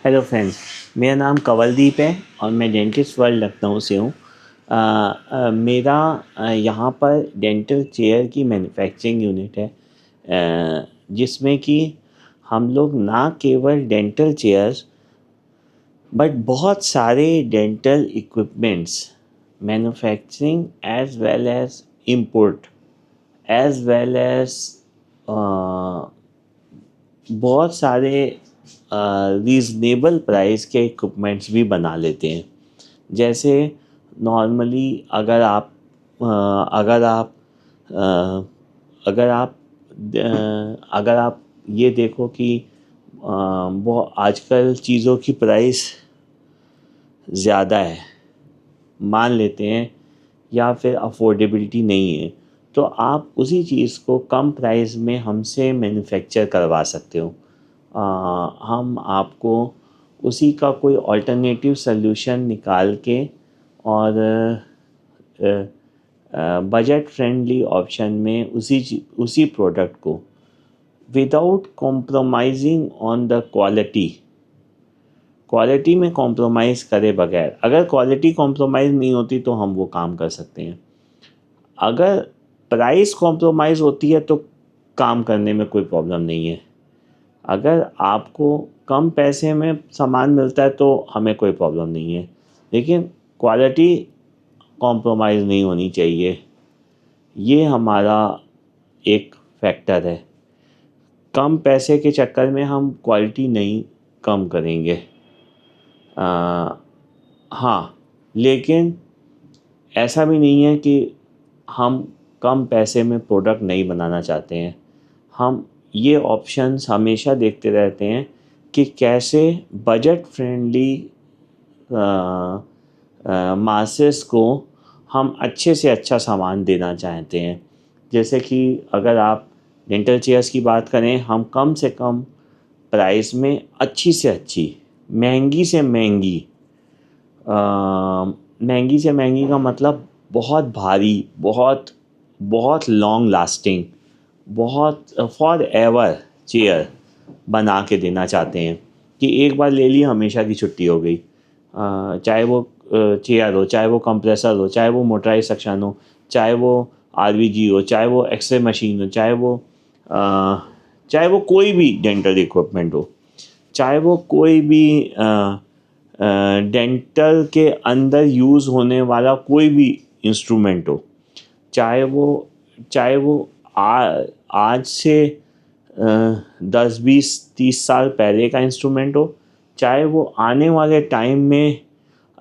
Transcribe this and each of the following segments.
Hello friends, मेरा नाम कंवलदीप है और मैं डेंटिस्ट वर्ल्ड लखनऊ से हूँ। मेरा यहाँ पर डेंटल चेयर की मैन्युफैक्चरिंग यूनिट है, जिसमें कि हम लोग ना केवल डेंटल चेयर्स बट बहुत सारे dental equipments manufacturing as well as import as well as बहुत सारे रीज़नेबल प्राइस के इक्विपमेंट्स भी बना लेते हैं। जैसे नॉर्मली अगर आप अगर आप अगर आप अगर आप ये देखो कि वो आजकल चीज़ों की प्राइस ज़्यादा है, मान लेते हैं, या फिर अफोर्डेबिलिटी नहीं है, तो आप उसी चीज़ को कम प्राइस में हमसे मैन्युफैक्चर करवा सकते हो। हम आपको उसी का कोई अल्टरनेटिव सल्यूशन निकाल के और बजट फ्रेंडली ऑप्शन में उसी प्रोडक्ट को without compromising on the quality में कॉम्प्रोमाइज़ करे बगैर, अगर क्वालिटी कॉम्प्रोमाइज़ नहीं होती तो हम वो काम कर सकते हैं। अगर प्राइस कॉम्प्रोमाइज़ होती है तो काम करने में कोई प्रॉब्लम नहीं है। अगर आपको कम पैसे में सामान मिलता है तो हमें कोई प्रॉब्लम नहीं है, लेकिन क्वालिटी कॉम्प्रोमाइज़ नहीं होनी चाहिए। ये हमारा एक फैक्टर है। कम पैसे के चक्कर में हम क्वालिटी नहीं कम करेंगे। हाँ, लेकिन ऐसा भी नहीं है कि हम कम पैसे में प्रोडक्ट नहीं बनाना चाहते हैं। हम ये ऑप्शंस हमेशा देखते रहते हैं कि कैसे बजट फ्रेंडली मासेस को हम अच्छे से अच्छा सामान देना चाहते हैं। जैसे कि अगर आप डेंटल चेयर्स की बात करें, हम कम से कम प्राइस में अच्छी से अच्छी, महंगी से महंगी, महंगी से महंगी का मतलब बहुत भारी, बहुत बहुत लॉन्ग लास्टिंग, बहुत फॉर एवर चेयर बना के देना चाहते हैं कि एक बार ले ली हमेशा की छुट्टी हो गई। चाहे वो चेयर हो, चाहे वो कंप्रेसर हो, चाहे वो मोटराइज सेक्शन हो, चाहे वो आरवीजी हो, चाहे वो एक्सरे मशीन हो, चाहे वो कोई भी डेंटल इक्विपमेंट हो, चाहे वो कोई भी डेंटल के अंदर यूज़ होने वाला कोई भी इंस्ट्रूमेंट हो, चाहे वो आज से 10 20 30 साल पहले का इंस्ट्रूमेंट हो, चाहे वो आने वाले टाइम में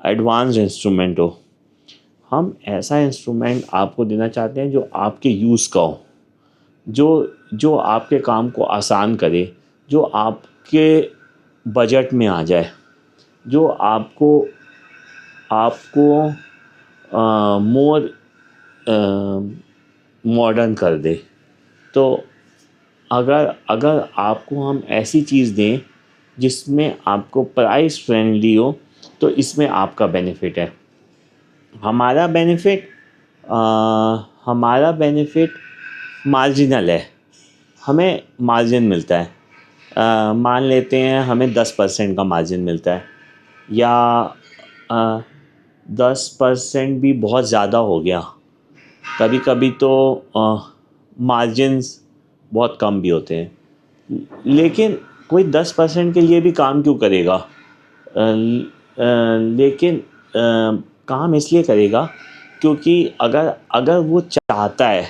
एडवांस इंस्ट्रूमेंट हो, हम ऐसा इंस्ट्रूमेंट आपको देना चाहते हैं जो आपके यूज़ का हो, जो आपके काम को आसान करे, जो आपके बजट में आ जाए, जो आपको मोर मॉडर्न कर दे। तो अगर अगर आपको हम ऐसी चीज़ दें जिसमें आपको प्राइस फ्रेंडली हो, तो इसमें आपका बेनिफिट है। हमारा बेनिफिट हमारा बेनिफिट मार्जिनल है। हमें मार्जिन मिलता है। मान लेते हैं हमें 10% का मार्जिन मिलता है, या 10% भी बहुत ज़्यादा हो गया। कभी कभी तो मार्जिन्स बहुत कम भी होते हैं, लेकिन कोई 10% के लिए भी काम क्यों करेगा? लेकिन काम इसलिए करेगा क्योंकि अगर अगर वो चाहता है